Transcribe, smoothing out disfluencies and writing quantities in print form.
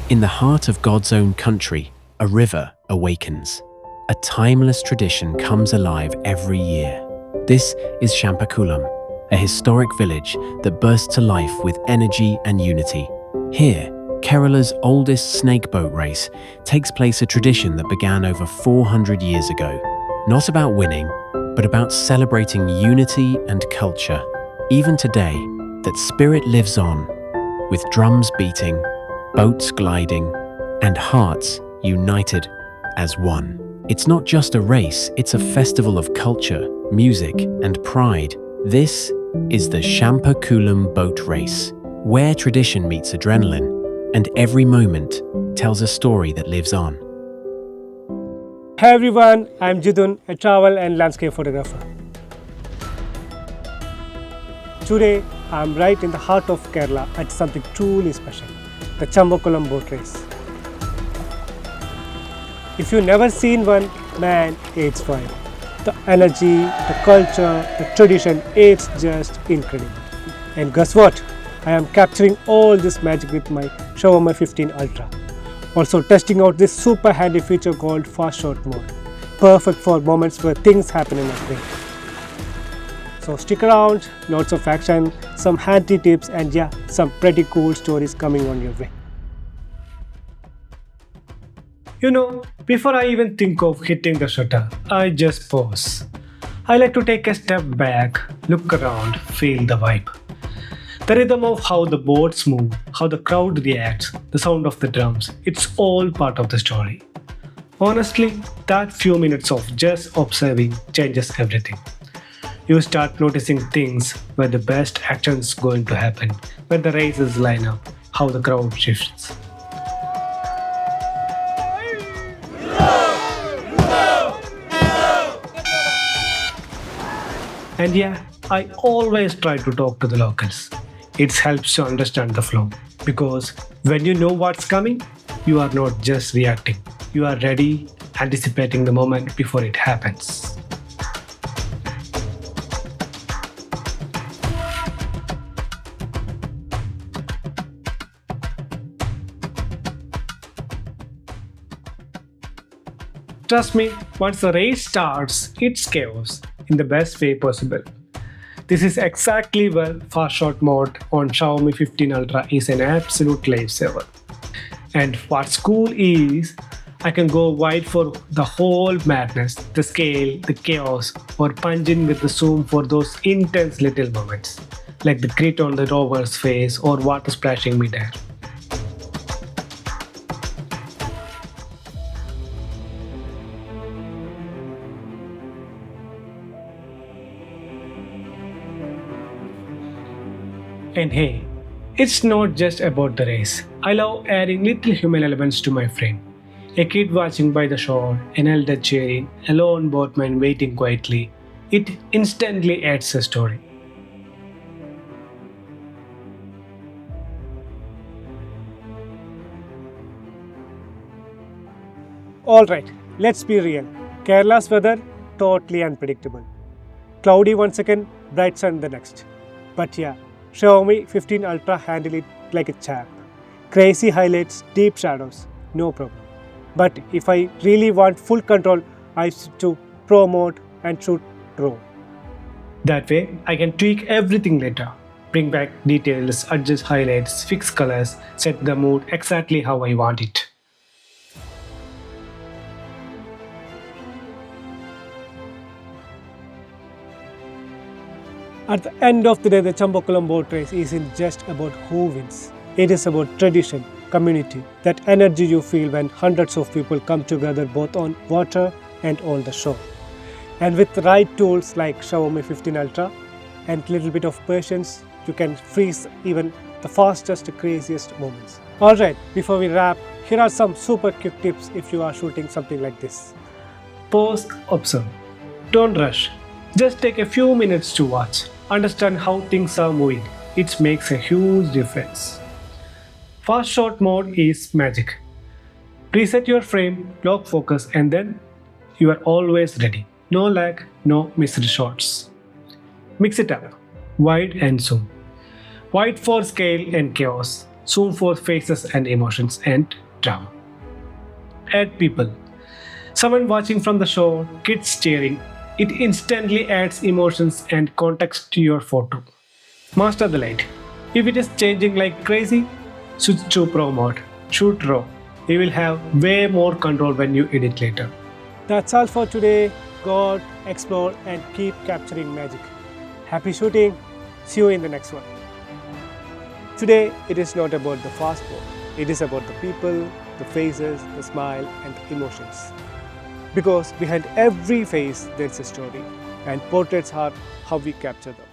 In the heart of God's own country, a river awakens. A timeless tradition comes alive every year. This is Champakulam, a historic village that bursts to life with energy and unity. Here, Kerala's oldest snake boat race takes place, a tradition that began over 400 years ago. Not about winning, but about celebrating unity and culture. Even today, that spirit lives on, with drums beating, boats gliding, and hearts united as one. It's not just a race, it's a festival of culture, music, and pride. This is the Champakulam boat race, where tradition meets adrenaline, and every moment tells a story that lives on. Hey everyone, I'm Jidun, a travel and landscape photographer. Today, I'm right in the heart of Kerala at something truly special, the Champakulam boat race. If you've never seen one, man, it's fine. The energy, the culture, the tradition, it's just incredible. And guess what? I am capturing all this magic with my Xiaomi 15 Ultra. Also testing out this super handy feature called Fast Shot Mode. Perfect for moments where things happen in a sprint. So stick around, lots of action, some handy tips, and yeah, some pretty cool stories coming on your way. You know, before I even think of hitting the shutter, I just pause. I like to take a step back, look around, feel the vibe. The rhythm of how the boats move, how the crowd reacts, the sound of the drums, it's all part of the story. Honestly, that few minutes of just observing changes everything. You start noticing things where the best action's going to happen, where the races line up, how the crowd shifts. And yeah, I always try to talk to the locals. It helps to understand the flow, because when you know what's coming, you are not just reacting. You are ready, anticipating the moment before it happens. Trust me, once the race starts, it's chaos in the best way possible. This is exactly where Fast Shot Mode on Xiaomi 15 Ultra is an absolute lifesaver. And what's cool is I can go wide for the whole madness, the scale, the chaos, or punch in with the zoom for those intense little moments, like the grit on the rover's face or water splashing midair. And hey, it's not just about the race. I love adding little human elements to my frame. A kid watching by the shore, an elder cheering, a lone boatman waiting quietly. It instantly adds a story. Alright, let's be real. Kerala's weather, totally unpredictable. Cloudy one second, bright sun the next. But yeah, Xiaomi 15 Ultra handle it like a champ. Crazy highlights, deep shadows, no problem. But if I really want full control, I switch to Pro mode and shoot RAW. That way, I can tweak everything later. Bring back details, adjust highlights, fix colors, set the mood exactly how I want it. At the end of the day, the Champakulam boat race isn't just about who wins. It is about tradition, community, that energy you feel when hundreds of people come together both on water and on the shore. And with the right tools like Xiaomi 15 Ultra and little bit of patience, you can freeze even the fastest, craziest moments. Alright, before we wrap, here are some super quick tips if you are shooting something like this. Pause, observe. Don't rush. Just take a few minutes to watch. Understand how things are moving. It makes a huge difference. Fast shot mode is magic. Reset your frame, lock focus, and then you are always ready. No lag, no missed shots. Mix it up. Wide and zoom. Wide for scale and chaos. Zoom for faces and emotions and drama. Add people. Someone watching from the shore, kids cheering. It instantly adds emotions and context to your photo. Master the light. If it is changing like crazy, switch to Pro mode. Shoot raw. You will have way more control when you edit later. That's all for today. Go out, explore, and keep capturing magic. Happy shooting. See you in the next one. Today, it is not about the fast mode. It is about the people, the faces, the smile, and the emotions. Because behind every face, there's a story, and portraits are how we capture them.